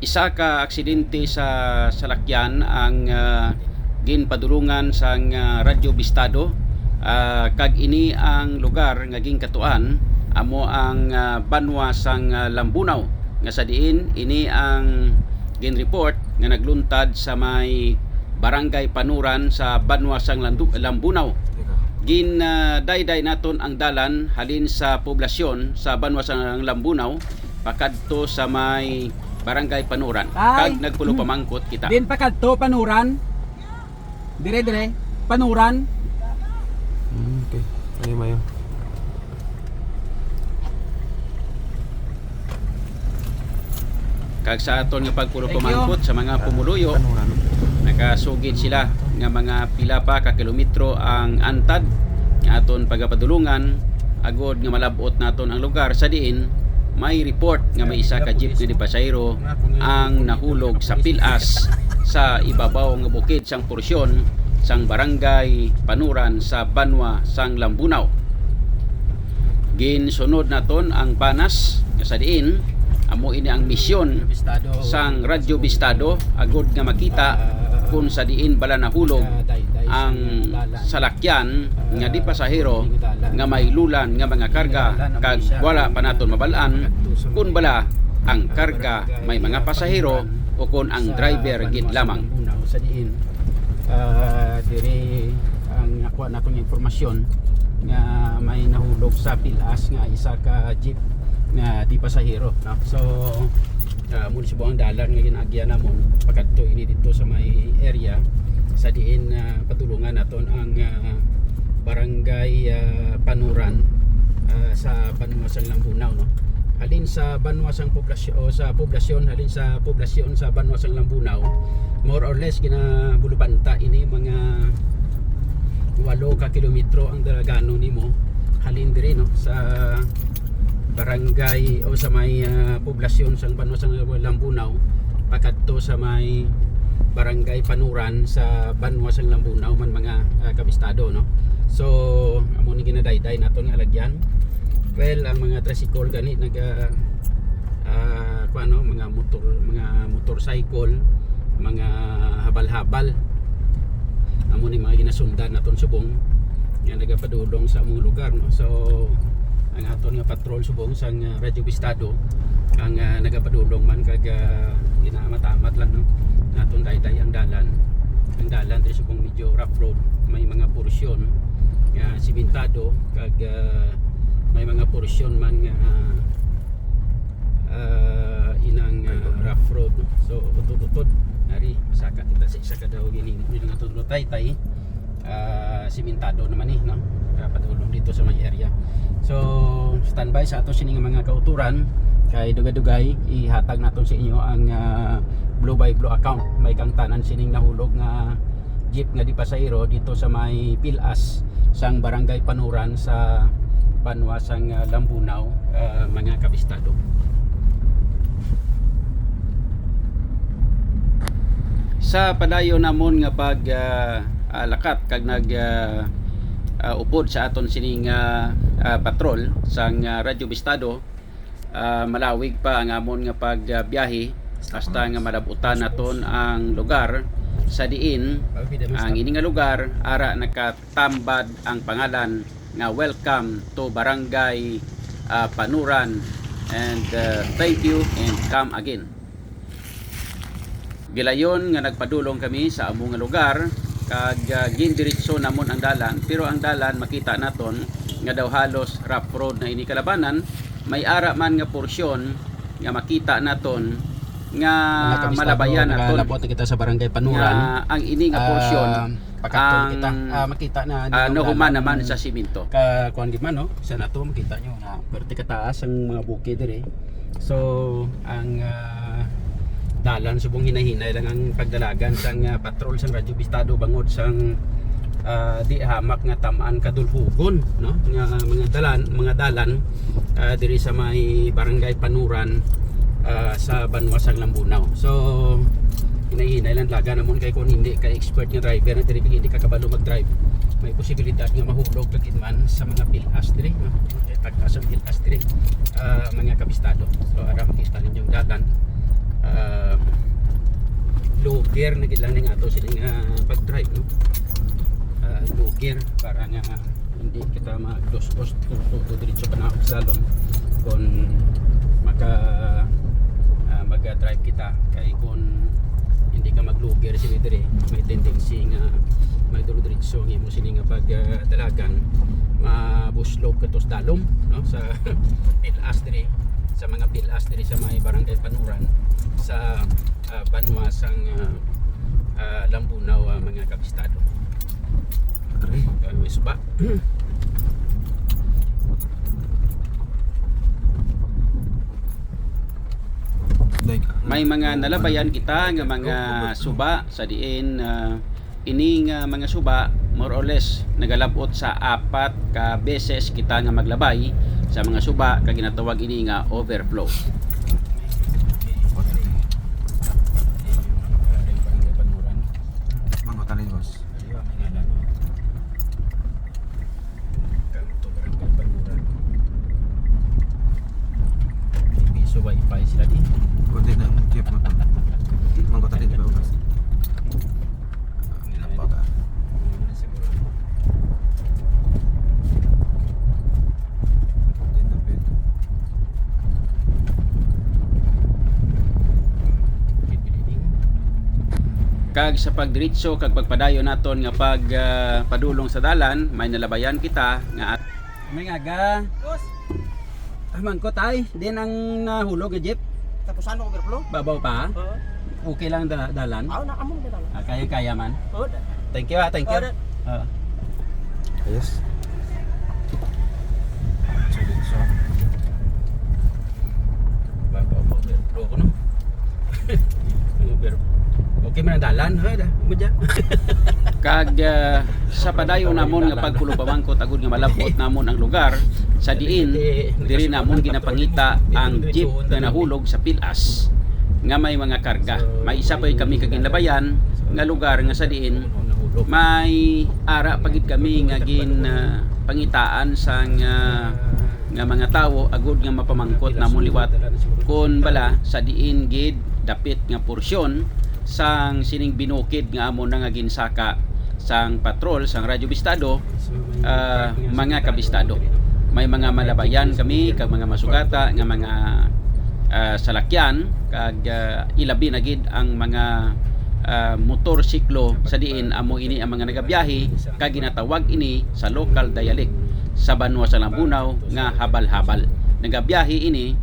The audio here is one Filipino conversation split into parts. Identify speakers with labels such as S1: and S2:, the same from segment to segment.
S1: Isa ka aksidente sa salakyan ang ginpadulungan sang Radyo Bistado. Kag ini ang lugar nga gingkatuan amo ang banwa sang Lambunaw nga sa diin ini ang ginreport nga nagluntad sa may barangay Panuran sa banwa sang Lambunaw. Dayday naton ang dalan halin sa poblasyon sa banwa sang Lambunaw pakadto sa may barangay Panuran. Kag nagpulo pamangkot kita.
S2: Din pakadto Panuran. Dire Panuran.
S3: Okay. Mayo.
S1: Kag sa aton nga pagpulo pamangkot sa mga pumuluyo, nakasugid sila nga mga pila pa ka kilometro ang antad nga aton pagapadulungan agod nga malabot naton ang lugar sa diin may report nga may isa ka jeep nga pasahero ang nahulog sa pilas sa ibabaw nga bukid sang porsyon sang barangay Panuran sa banwa sang Lambunaw. Ginsunod naton ang panas nga sa diin amo ini ang misyon sang Radyo Bistado agod nga makita kung sa diin bala nahulog ang salakyan nga di pasahero nga may lulan nga mga karga kag wala pa naton mabalaan kung bala ang karga may mga pasahero o kung ang driver gid lamang.
S2: Sa diin diri ang nakuha natong impormasyon nga may nahulog sa pilas nga isa ka jeep nga di pasahero, no? So muna siya ang dalan nga ginagyan namon pagkadto ini dito sa may area sa diin patulungan naton ang barangay Panuran sa banwa sang Lambunaw, no? Halin sa banwa sang poblasyon o sa poblasyon halin sa poblasyon sa banwa sang Lambunaw more or less ginabulubanta ini mga 8 ka kilometro ang dalagano nimo halin diri, no, sa barangay o sa may poblasyon sang banwa sang Lambunaw pakadto sa may barangay Panuran sa banwa sang Lambunaw man mga kabistado, no. So amo ni ginadayday naton nga alagyan. Well, ang mga tricycle gani naga mga motorcycle, mga habal-habal amo ni mga ginasundan naton subong nga nagapadulong sa among lugar, no. So ang aton nga patrol subong sang Radyo Bistado ang nagapadulong man kag ginaamat-amat lang, no, naton dayday ang dalan diri subong medyo rough road, may mga porsyon nga simentado kag may mga porsyon man nga inang rough road, no. So utod-utod ari masaka kita sa isa ka daw ginimo nga tudlo tay-tay simentado naman no, padulong dito sa may area. So standby sa ato sining mga kauturan kay dugay-dugay ihatag naton sa inyo ang blue by blue account may kang tanan sining nahulog nga jeep nga di pasahero dito sa may pilas sang barangay Panuran sa banwa sang Lambunaw, mga kabistado. Sa padayon namon nga pag lakat kag nag upod sa aton sining patrol sang Radyo Bistado, malawig pa ang amon nga pagbiyahe basta nga malabutan naton ang lugar sa diin ang ini nga lugar ara nakatambad ang pangalan nga welcome to barangay Panuran and thank you and come again. Gilayon nga nagpadulong kami sa among nga lugar kag gindiretso namon ang dalan, pero ang dalan makita naton nga daw halos rough road na ini kalabanan, may ara man nga porsyon nga makita naton nga malabayan naton. Nalabot kita sa barangay Panuran
S1: ang ini nga porsyon
S2: pakadto kita makita na
S1: human naman sa simento.
S2: Ka kuan gid man, no, sa nato makita nyo na perti kataas ang mga bukid dire. So ang dalan subong hinahinay lang ang pagdalagan sang patrol sang Radyo Bistado bangod sang di hamak nga tamaan kadulhugon, no, nga mga dalan diri sa may barangay Panuran sa banwa sang Lambunaw. So hinahinay lang laga namon kay kung hindi ka expert nga driver na diri hindi ka kabalo mag-drive may posibilidad nga mahulog lagid man sa mga pilas diri, no? Pagka sa pilas diri mga kabistado. So ara makita ninyo dalan low gear na gid lang ning ato sining pag-drive no. Low gear para nga hindi kita mag-dos-dos to diretso pa na slalom kung mag-drive kita kay kung hindi ka mag-low gear sini dire may tendency nga magduro-diretso ng imo sini nga pagdalagan mabuslog ka tos dalom no sa pilas dire sa mga pilas dire sa may barangay Panuran sa Banwa sang Lambunaw mga kabistado.
S3: Aray.
S2: May suba.
S1: May mga nalabayan kita nga mga suba sa diin ini nga mga suba more or less nagalabot sa 4 ka beses kita nga maglabay sa mga suba kag ginatawag ini nga overflow.
S2: Barangay Panuran.
S3: Mango talin boss.
S2: Ayun, may ngalan, no? Kanto Barangay Panuran. May piso wifi sila di.
S3: Kunti na ang jeep mo to. Mango talin ba boss? Nilampag ah.
S2: Siguro.
S3: Kunti na peto.
S2: Pipiliin.
S1: Kag sa pagdiretso kag pagpadayon naton nga padulong sa dalan may nalabayan kita nga
S2: May ngaga.
S4: Boss,
S2: Ahman ko tay, din ang nahulog nga jeep.
S4: tapos ano overflow?
S2: Babaw pa.
S4: Oo.
S2: Okay lang dalan.
S4: Ako na amon na lang.
S2: Kaya man.
S4: Oo.
S2: Thank you thank you.
S4: Oo.
S3: Yes. Sulit so.
S2: Babaw overflow ko no. Okay man ang dalan, ha da. Mudya.
S1: kag sa padayon namon nga pagpulo pamangkot agud nga malabot namon ang lugar sa diin diri namon ginapangita ang jeep nga nahulog sa pilas nga may mga karga. May isa pa kami kag ginlabayan nga lugar nga sa diin may ara pagid kami nga pangitaan sa nga mga tawo agud nga mapamangkot namon liwat kun bala sa diin gid dapit nga porsyon sang sining binukid nga amo na nga ginsaka sang patrol sang Radyo Bistado mga kabistado. May mga malabayan kami kag mga masugata nga mga salakyan kag ilabi na gid ang mga motorsiklo sa diin amo ini ang mga nagabiyahe kag ginatawag ini sa local dialect sa Banwa sa Lambunaw nga habal-habal. Nagabiyahe ini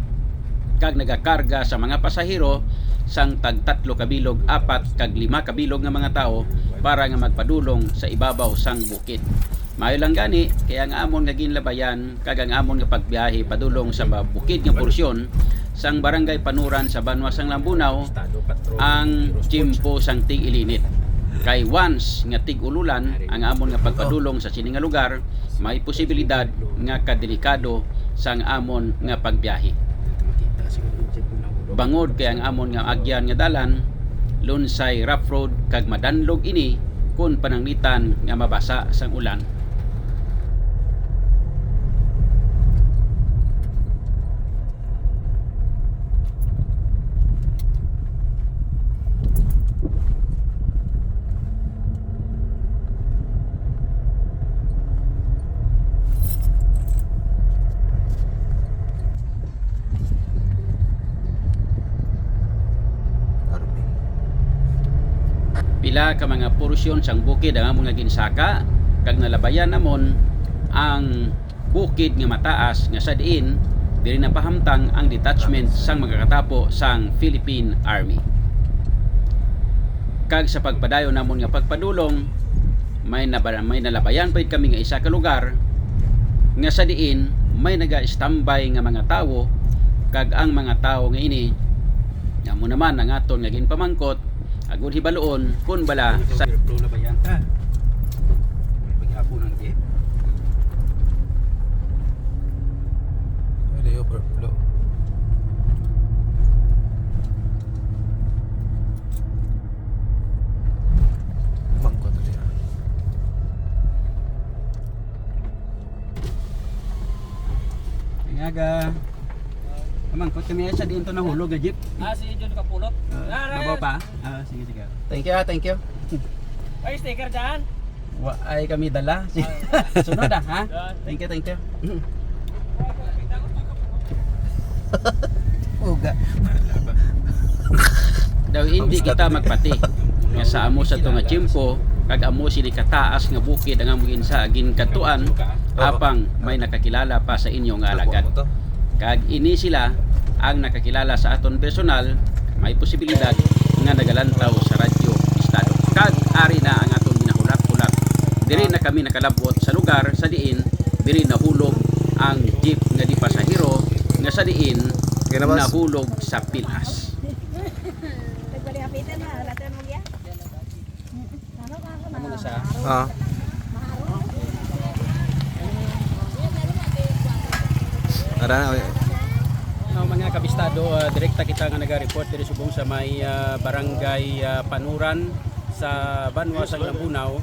S1: kag nagakarga sa mga pasahero sang tag 3 kabilog, 4 kag 5 kabilog nga mga tao para nga magpadulong sa ibabaw sang bukid. Mayo lang gani kaya nga amon nga ginlabayan kag ang amon nga pagbiyahe padulong sa bukid nga porsyon sang barangay Panuran sa Banwa sang Lambunaw ang tiyempo sang tig-ilinit. Kay once nga tig-ululan ang amon nga pagpadulong sa sini nga lugar, may posibilidad nga kadelikado sang amon nga pagbiyahe. Bangod kay ang amon nga agyan nga dalan lunsay rough road kag madanlog ini kun pananglitan nga mabasa sang ulan. Pila ka mga porsyon sang bukid ang amon nga ginsaka kag nalabayan namon ang bukid nga mataas nga sa diin diri napahamtang ang detachment sang magakatapo sang Philippine Army. Kag sa pagpadayon namon nga pagpadulong may nalabayan pa kami nga isa ka lugar nga sa diin may naga-standby nga mga tawo kag ang mga tawo nga ini amo naman ang aton nga ginpamangkot agud hibaloon kun bala sa
S2: overflow na ba yan ta? Paghapon ng jeep.
S3: May overflow. Mango talin.
S2: Ngaga. Mangkot kami sa diin to nahulog nga jeep.
S5: Si Jun Kapulot.
S2: Babaw pa? Sige sige. Thank you, thank you.
S5: Ay, sticker dyan.
S2: Wa ay kami dala. Sunod ha. Thank you, thank you. Uga. Daw hindi kita magpati. Nga sa amo sa to nga chimpo, kag amo sini kataas nga bukid ang among insa ginkatuan apang may nakakilala pa sa inyo nga alagad. Kag ini sila ang nakakilala sa aton personal, may posibilidad nga nagalantaw sa radyo estado. Kag ari na ang aton ginahulak-hulak. Diri na kami nakalabot sa lugar sa diin diri nahulog ang jeep nga di pasahero nga sa diin nahulog sa pilas. Amo na siya. Mga kabistado, direkta kita nga naga-report diri subong sa may barangay Panuran sa Banwa sa Lambunaw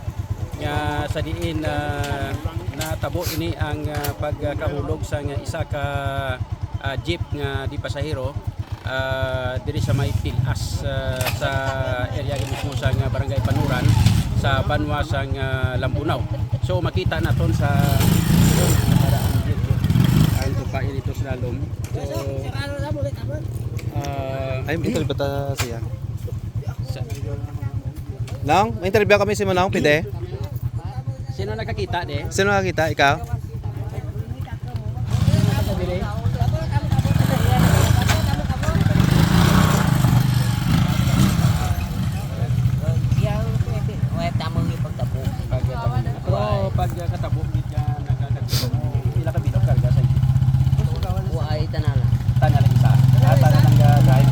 S2: nga sa diin natabo ini ang pagkahulog sa nga isa ka jeep nga di pasahero diri sa may pilas sa area mismo sa nga barangay Panuran sa Banwa sa Lambunaw. So makita naton sa ang tupain dito sa lalom. So,
S3: Ay, interview ba ta siya? Nang, may interview kami si Manong, pwede?
S2: sino nakakita de?
S3: Sino nakakita? Ikaw? Pagkatabo dito nakakatabo pila ka bilog karga sa inyo?
S5: Ay, tanala.
S2: Tanala isa. Para lang drive.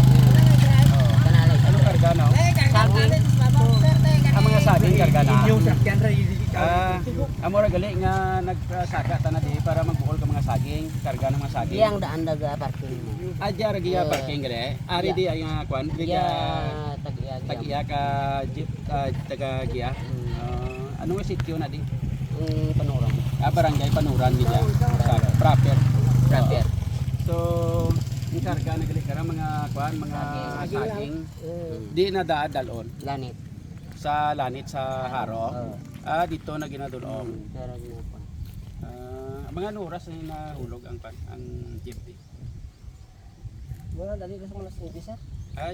S5: Tanala.
S2: Ano karga na? Ang mga saging karga na. Amo ra gali nga nagsaga ta na di para magbuhol ka mga saging, karga ng mga saging.
S5: Iyang daan daga parking mo.
S2: Adya ra giya parking gali. Ari di ay nga kwan, giya tag-iya ka jeep taga giya. Ano nga sitio na di?
S5: Panorama.
S2: Barangay Panuran gid ya. Proper. So, yung karga na gali kara mga kwan, mga saging. Di na daadalon
S5: Lanit.
S2: sa lanit sa Haro. Dito na ginadulong.
S5: Pero ginapa.
S2: Mga oras na nahulog ang jeep di.
S5: Wala dali sa mga sir.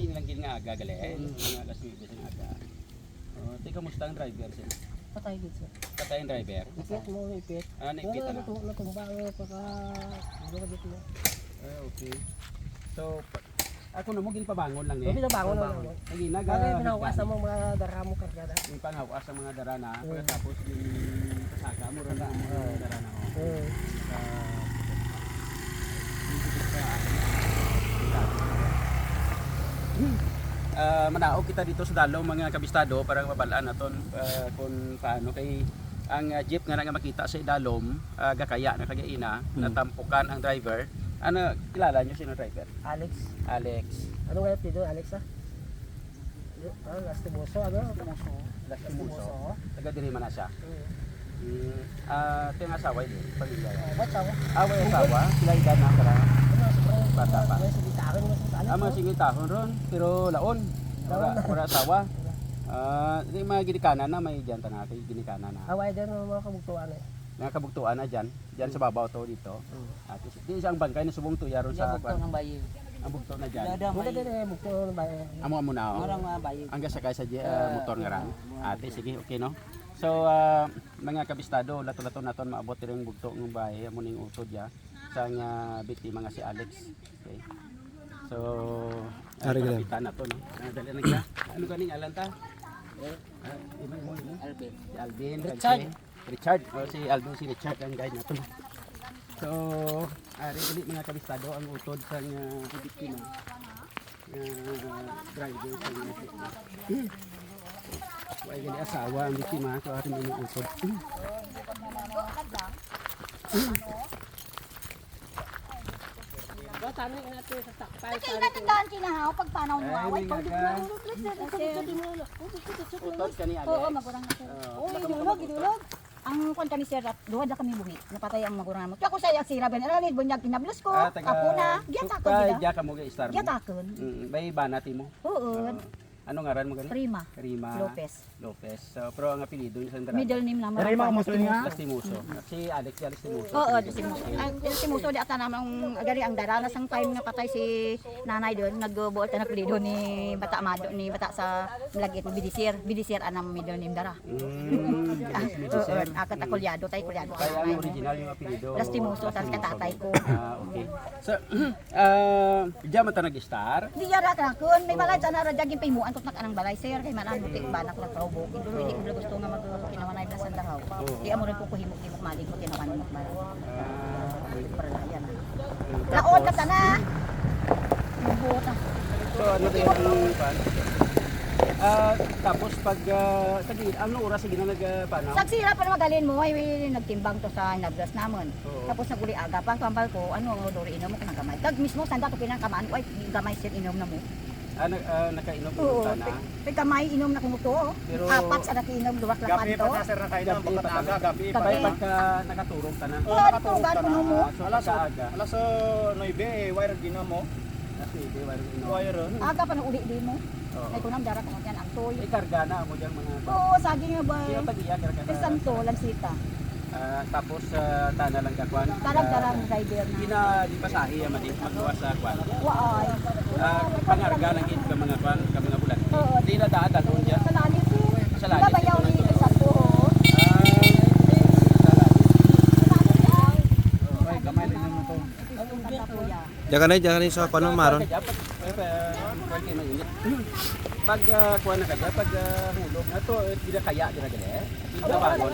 S2: Yun lang gid nga aga gali. Mga alas 9 ng aga. Kamusta ang driver sir?
S5: Patay gid sir.
S2: Patay ang driver.
S5: Ipit mo, ipit.
S2: Naipit na.
S5: Natumbang pagka dito mo.
S2: Okay. So, ako na mo ginpabangon lang
S5: Sabi na bangon lang.
S2: Naginag.
S5: Bakit pinahukas na mo mga dara mo kargada?
S2: Yung panghawas sa mga darana, pagkatapos yung kasaka mo rin ang mga darana. Manaog kita dito sa dalaw mga kabistado para mabalaan naton kung paano kay ang jeep nga nga makita sa idalom gakaya na kagaina natampukan ang driver. Ano kilala niyo sino driver?
S5: Alex.
S2: Ano
S5: nga pito Alex Lastimoso
S2: Lastimoso. Taga diri man na siya. Ito yung asawa yun, pamilya.
S5: What sawa?
S2: Away asawa, sila edad na para bata pa.
S5: Mga
S2: Sigitahon ron, pero laon. Wala asawa. Hindi mga ginikanan na, may dyan na, ginikanan na.
S5: Away din mga kabugtuan eh.
S2: Mga kabugtuan na dyan sa babaw to dito. At di isang bangkay na subong tuya ron sa
S5: bayi.
S2: ang bugto na dyan.
S5: Muna din eh bugto ng bayi.
S2: Amo na o.
S5: Marang bayi.
S2: Ang gasakay sa motor nga ran. Ate, sige, okay no? So, mga kabistado, lato-lato naton maabot rin bugto ng bahay, amo ning utod ya sa nga biktima nga si Alex. Okay. So, kapitan na to, no? Dali na kita. Ano ganing alan ta?
S5: Alvin.
S2: Si Alvin.
S5: Richard.
S2: Si Alvin, si Richard ang guide na to. So, ari ulit mga kabistado ang utod sa nga biktima. Driver sa nga biktima. Wala gali asawa ang biktima so atin ang utod.
S6: Tingnan tindahan kinahaw pag panaw mo away pag
S2: Utod kani
S6: Oo,
S2: Alex.
S6: magurang na. Uy, idulog. Ang kwan kami sir, duha na kami buhi. Napatay ang magurangan mo. Tuwa ko sa iya sira ben alin bunyag kinablos ko. Ako na, giyatakon
S1: Pa
S6: gida.
S1: diya ka mo ga star.
S6: Giyatakon.
S1: Bay banati mo.
S6: Oo.
S1: Ano ngaran mo gani?
S6: Prima
S1: Rima
S6: Lopez.
S1: Lopez. So, pero ang apelyido niya sa Andrade.
S6: Middle name naman.
S4: Dari mga muso niya.
S1: Lastimuso. Si Alex Lastimuso.
S6: Oo, si Muso. Si Muso di ata naman gari ang daranas ang time nga patay si nanay doon nagbuol ta na pulido ni Bata Amado ni Bata sa Lagit Bidisir anang middle name dara. Oo, akat akulyado tay kulyado.
S1: Kaya ang original yung apelyido.
S6: Lastimuso tas katatay ko.
S1: Okay. So, diya man ta nag-star.
S6: Di yara ka kun may balay sa nara jaging pimuan tot nak anang balay sir kay manan mutik banak na probo. Indulo hindi ko gusto nga mag kinawanay na sa daraw. Di amo rin ko kuhimo di mo mali ko tinawan mo bara. Para yan. Laon ka na. Buot na.
S1: So, ano din yung pan? Tapos pag anong oras sige na nagpanaw?
S6: Sagsira pa na magalin mo ay nagtimbang to sa naglas namon.
S1: Oo.
S6: Tapos naguli aga pa kambal ko ano dori inom mo kanang gamay. Kag mismo sanda ko pinangkamaan ay gamay sir inom na mo.
S1: Nakainom
S6: Oo,
S1: ko na.
S6: pag kamay inom na kumuto.
S1: Pero-
S6: Apat sa nakiinom duwat lapan
S4: Gabi
S6: to.
S4: pa ta sir na kainom
S1: Gabi
S4: pagkat
S1: pa
S4: aga gabi pa.
S6: Gabi.
S1: Bay pagka nakaturong ka na.
S6: Oo, natugan ko mo.
S1: So, pagka-aga.
S4: Alas 9 wire ginamo.
S1: Sige, wala rin inom.
S4: Wire.
S6: Aga pa na uli di mo.
S1: Oo.
S6: Ay kunang dara ko yan ang toy.
S1: Ikarga na mo dyan mga
S6: Oo, saging nga ba.
S1: Sino tag-iya karga na?
S6: Isang to lansita.
S1: Tapos tana lang kakwan.
S6: Tarang-tarang rider na.
S1: Gina di pasahi man di magawa sa kwan.
S6: Waay.
S1: Pangarga lang gid ka mga kwan, ka mga bulan.
S6: Oo.
S1: Di na daatan doon dyan.
S6: Sa lalim ko.
S1: Sa lalim.
S6: Babayaw ni sa to.
S4: Ay gamay lang naman to.
S3: Diyan ka na sa paano maron.
S1: Pag kuha na kaya, pag hulog na to, hindi kaya, hindi na gali. Hindi na bangon.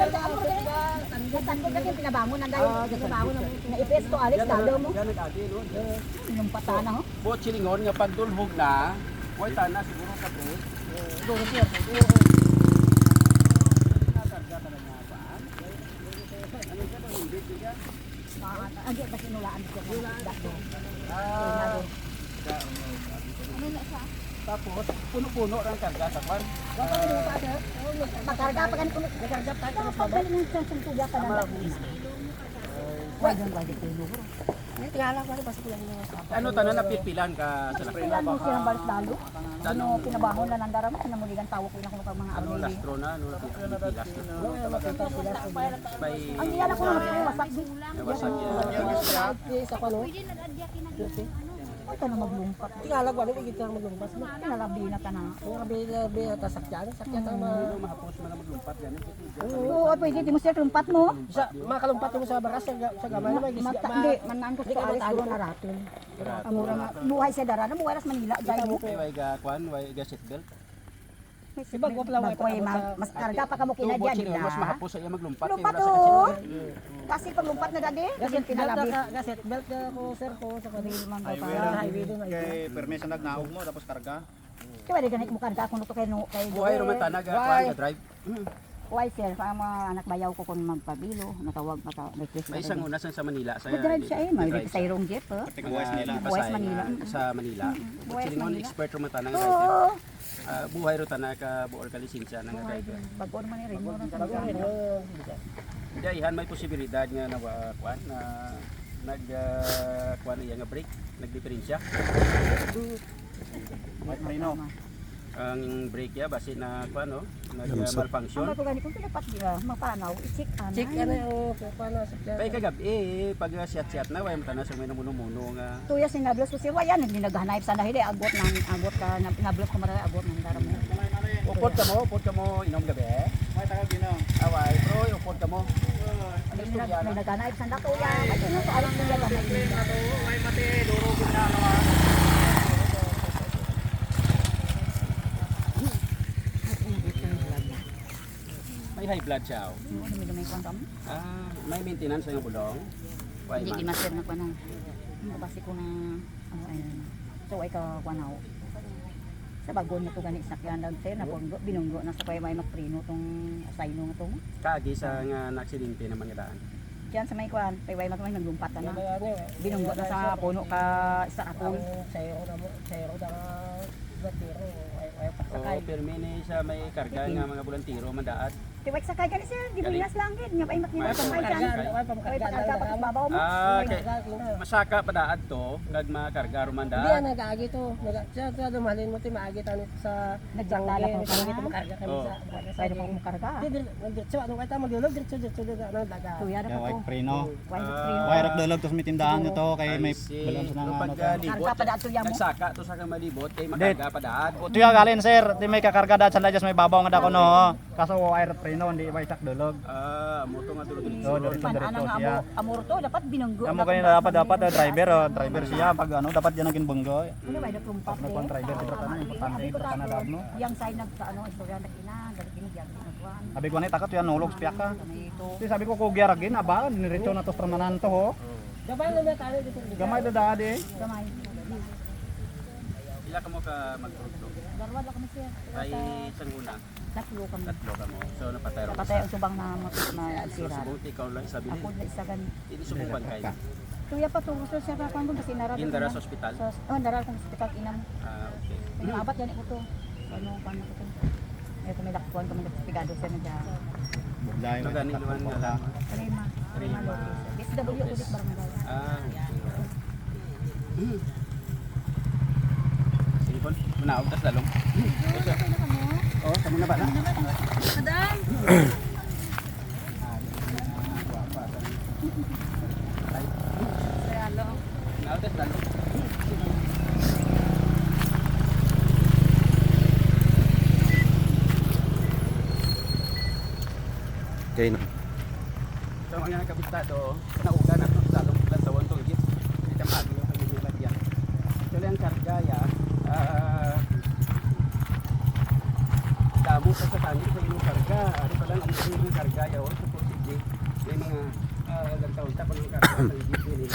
S6: Saan ko kasi pinabangon ang dahil pinabangon na ipes to Alex dalo mo.
S1: Yan nag-agi, no?
S6: Yung patana ho.
S1: Buot silingon nga pag dulhog na, huwag tana siguro ka break.
S6: Duro siya.
S1: Nakarga ka na nga pa. Ano ka na, hindi ka?
S6: Agi kasi nulaan ko.
S1: Tapos, puno-puno ang karga sa kwan.
S6: Makarga pa kan kuno. Makarga pa kan pabalik ng sentugya ka na. Wag ang wag ito luro. Ay tingala pa pas ko lang sa.
S1: Ano tanan napilpilan ka sa lakay?
S6: Pilan mo silang balis dalo. Ano pinabahon na nandara mo kana muligan tawo ko na kuno pag mga
S1: Ano
S6: ano.
S1: lastro na, ano napipilas na. May
S6: Ang iyan ako na wasak di.
S1: wasak yan.
S5: Sa kano?
S6: Ay kana maglumpat.
S5: Tingala ko ano kita maglumpas mo.
S6: Kinalabi na ka na.
S5: Grabe ta sakyan tama.
S1: Ano mahapos man maglumpat yan.
S6: Oo, pwede di mo siya lumpat mo.
S5: Sa makalumpat mo sa baras sa gamay na may
S6: Mata, hindi, manan ko sa alis ko na raton. Amura nga, buhay siya dara na buhay ras Manila, jay mo.
S1: Way ga kwan, way ga seatbelt.
S5: Sibag ko pala
S6: Bagkoy, mas karga pa kamo
S1: Tubo
S6: kinadyan
S1: sila, mas
S6: nila.
S1: mahapos sa iya maglumpat.
S6: Lumpat
S1: kaya wala sa
S6: o.
S1: seatbelt.
S6: Kasi pag lumpat na dadi, kasi pinalabi.
S5: gaset belt ko sir ko sa kanil man
S4: Highway
S5: pa
S4: lang.
S5: highway doon.
S4: Kay permesa nagnaog mo tapos karga.
S6: Kaya di ganit mo karga kung to kay no kay
S1: Buhay roman tanag kwan ga drive.
S6: Why sir, sa mga anak bayaw ko kung magpabilo, natawag mata request.
S1: May isang unas sa Manila sa
S6: Drive siya eh, may sa irong jeep eh.
S4: Tigbuwas nila.
S6: Buwais Manila.
S1: Sa Manila.
S6: Buwais
S1: Silingon
S6: Manila.
S1: expert roman tanag driver.
S6: Oo.
S1: Buhay ro tanag ka buor ka lisensya nang driver.
S6: Bagon man ni rin mo na
S1: Diyan may posibilidad nga na kwan na kwan iya nga break, nagdiferensya.
S4: Marino.
S1: Ang brake ya basi na kwan no,
S6: Ang
S1: malfunction.
S6: bato gani kung pinapat dira, mapanaw, i-check ana.
S5: Check ano yung paano sa
S1: Kay kagabi pag siat-siat na way mo tanas may namuno-muno nga.
S6: Tuya sinablos ko si Wayan, hindi naghanay sa nahili, abot ka, pinablos ko marami, abot ng dara mo.
S1: Upod ka mo inom gabi.
S4: May taga ginang.
S1: Away, pro upod ka mo. Ano
S6: May
S1: istorya no?
S6: naghanay sa tuya, kasi no, sa alis niya ganay.
S4: May mati duro ginagawa.
S1: May high blood siya. Oh.
S6: May kwantam.
S1: May maintenance nga bulong. Way
S6: Hindi
S1: man.
S6: gimaster na pa na. Mabasi ko na, so ay ka kwanaw. Sa bagon na to gani sakyan daw tayo na binunggo na sa kay may magprino tong asayno nga to.
S1: Kaagi sa nga aksidente naman nga daan.
S6: Diyan sa may kwan, kay way magmay naglumpat na. Binunggo na sa puno ka sa atol.
S5: sayo na batero ay
S1: O permi ni sa may karga nga mga bulantiro mandaat.
S6: Tiwag sa kay kani sir, gibilas lang gid nya paimat nila sa may
S5: Karga,
S6: chance.
S5: wala pa
S6: Oy
S5: makarga.
S6: pakarga pa babaw mo.
S1: Okay. Masaka padaad to, ngag makarga
S5: Hindi
S1: rumanda.
S5: yan, nag-aagi to. Siya dumalin mo, maagi tanong sa
S6: Nagdala pa
S5: Sangge.
S6: pa.
S5: Kami ito makarga kami
S1: Oo.
S5: sa
S6: Pwede pa makarga.
S5: Hindi, diretso. Ano kayo tayo maglulog? Diretso ano, daga.
S6: Tuya na
S4: Ya,
S6: pa
S4: white
S6: to.
S4: preno.
S6: White
S1: Ah.
S6: preno.
S4: Wire up dolog, tapos may tindahan nyo to, kay may
S1: I see.
S4: balance ng
S1: So,
S4: ano
S1: pag
S4: to.
S1: libot,
S6: Karga pa daad tuya mo.
S1: nagsaka to sa kamalibot, kay makarga padaad.
S4: Ito yung galin sir, di may kakarga dahil sa ladyas may babaw nga dako no. Kaso wire up preno, hindi may sak dolog.
S1: Moto nga tulog dito.
S4: So, diretso
S6: Ana nga
S4: siya.
S6: amor to dapat binunggo.
S4: Amo kanina dapat driver siya pag ano dapat yan naging bunggo.
S6: Ano ba nagkumpat
S4: Nagpang driver dito tanong importante ito na daw no.
S6: Yang side nagsa ano istorya na kina, dali kini yang nagwan.
S4: Sabi ko na takot yan nulog spiak ka.
S6: Ito.
S4: Di sabi ko kugya ragin aba nirito na to stramanan to ho.
S5: Gabay na may kano dito.
S4: Gamay do dadi.
S6: Gamay.
S1: Ila ka mo ka magprodukto.
S6: Darwa lang kami sir.
S1: Ay isang una,
S6: Tatlo kami.
S1: tatlo ka mo. So napatay ro.
S6: Patay ang subang na na
S1: So
S6: sira.
S1: subuti ikaw lang sabi
S6: Ako na isa gan.
S1: Hindi subukan kay.
S6: Tuya pa to so siya pa kung kasi naral.
S1: Indara sa ospital.
S6: So, oh, naral kung hospital inam.
S1: Okay.
S6: Pinaabot yan ko to. Ano pa na ko to. Ito may lakpuan kami nagpigado siya na dyan.
S4: Budlay
S1: So ganing naman nga lang.
S6: Kalima. Kalima Lopez. SW ulit barangay.
S1: Okay. Sige po, manaog tas lalong. Oh, kamo na ba na?
S6: Madam!
S1: Manaog tas lalong.
S3: Okay na.
S1: So mga kabistado, nauga na itong salong lantawan itong jeep. Hindi ka maagi yung pagbibilag yan. Actually ang karga ya, damo sa tangin sa inyong karga. Ano pa lang ang inyong karga ya, supposedly may mga lantawan pa ng karga sa jeep nila.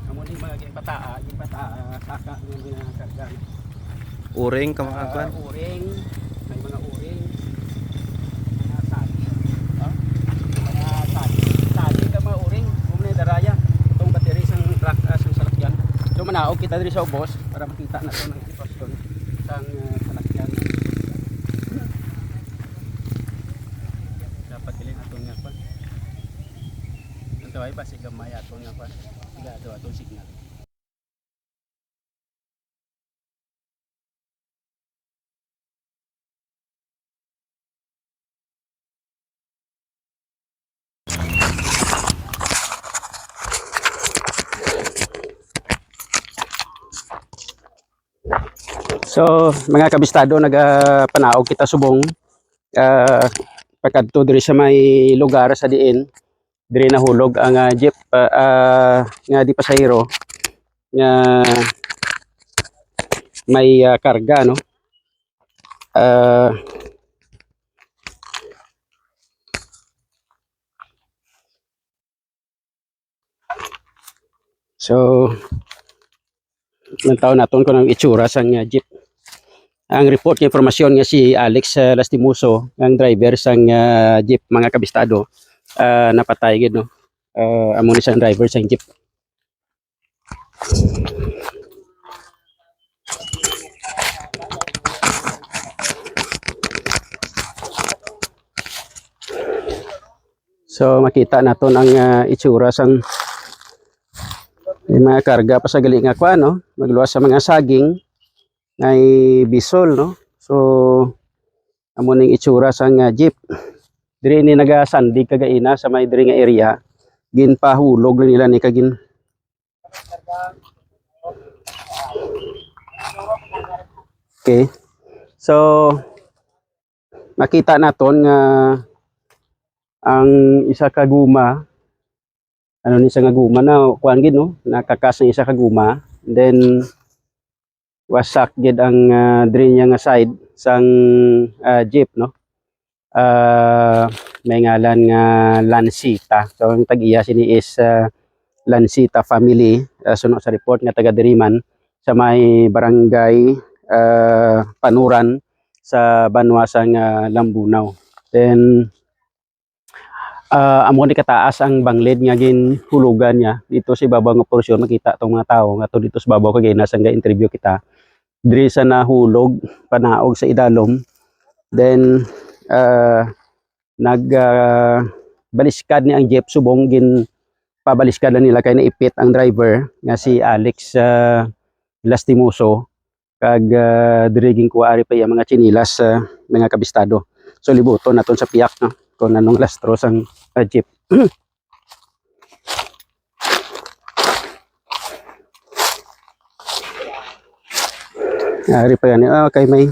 S1: Amo ni mga pataa, yung pataa, saka ng mga karga.
S3: Uring kamakakuan.
S1: Uring, may mga uring. Mga sagi. Mga sagi. Sagi ka mga uring. Umay daraya. Itong battery sang truck sang salakyan. So manaog kita diri sa ubos para makita na to ng sitwasyon sang salakyan. Dapat kilin atong nga pa. Ito ay basi gamay atong nga pa. Siga ato atong signal. So, mga kabistado, nagapanaog kita subong pagkadto diri sa may lugar sa diin diri nahulog ang jeep nga di pasahero nga may karga no. So, nantaw naton kung ang itsura sang jeep. Ang report ng informasyon nga si Alex Lastimoso, ang driver sang jeep mga kabistado, napatay gid no. Amo ni sang driver sang jeep. So makita naton ang itsura sang may mga karga pa sa gali nga kuan no, magluwas sa mga saging ngay bisol no. So amo ning itsura sang jeep. Diri ni nagasandig kagaina sa may diri nga area. Ginpahulog nila ni kagin. Okay. So makita naton nga ang isa ka guma ano ni sa nga guma na kuan gid no, nakakas ng isa ka guma, then wasak gid ang diri niya nga side sang jeep no. May ngalan nga Lansita. So ang tag-iya sini is Lansita family, suno sa report nga taga Diriman sa may barangay Panuran sa Banwasang Lambunaw. Then amo ni kataas ang banglid nga ginhulugan niya dito sa ibabaw nga porsyon. Makita tong mga tawo nga to dito sa babaw kay nasa nga interview kita diri sa nahulog panaog sa idalom. Then
S2: baliskad ni ang jeep subong gin pabaliskad lang nila kay naipit ang driver nga si Alex Lastimoso kag diriging kuari pa yung mga chinilas mga kabistado. So libuton naton sa piyak no kung anong lastros ang jeep. Ari pa yan. Okay, may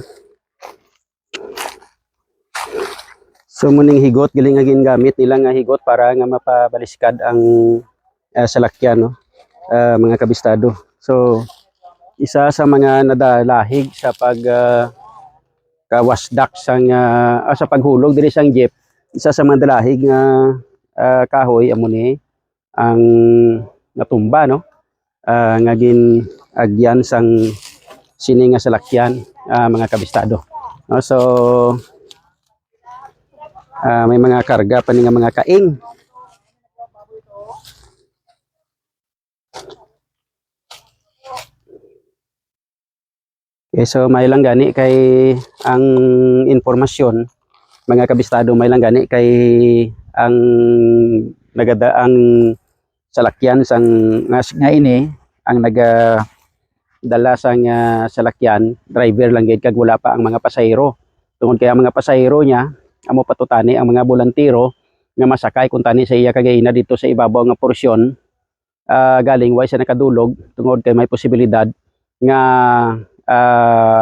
S2: so muning higot giling nga gingamit nila nga higot para nga mapabaliskad ang salakyan no mga kabistado. So isa sa mga nadalahig sa pag kawasdak sang sa paghulog diri sang jeep, isa sa mga dalahig nga kahoy amo ni ang natumba no nga gin agyan sang sini nga salakyan mga kabistado. So may mga karga pa ni nga mga kaing. Okay, so may lang gani kay ang informasyon mga kabistado, may lang gani kay ang nagada ang salakyan sang nga ini ang dala sang salakyan driver lang gid kag wala pa ang mga pasahero. Tungod kay ang mga pasahero niya amo patutani ang mga bolantiro nga masakay kung tani sa iya kagayina dito sa ibabaw nga porsyon galing way sa nakadulog tungod kay may posibilidad nga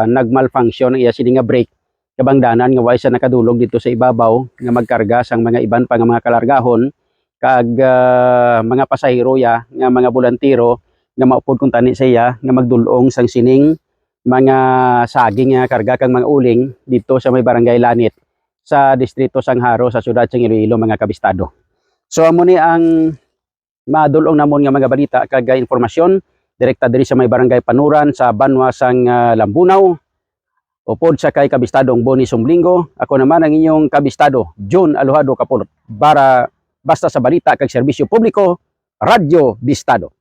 S2: nagmalfunction ang iya sini nga brake kabangdanan nga way sa nakadulog dito sa ibabaw nga magkarga sang mga iban pa nga mga kalargahon kag mga pasahero ya nga mga bolantiro nga maupod kung tani sa iya nga magdulong sang sining mga saging nga karga kang mga uling dito sa may barangay Lanit sa distrito Sangharo sa siyudad sang Iloilo mga kabistado. So amo ni ang madulong namon nga mga balita kag informasyon direkta diri sa may barangay Panuran sa Banwa sang Lambunaw. Upod sa kay kabistadong Boni Sumlingo, ako naman ang inyong kabistado John Alojado Kapulot para basta sa balita kag serbisyo publiko, Radyo Bistado.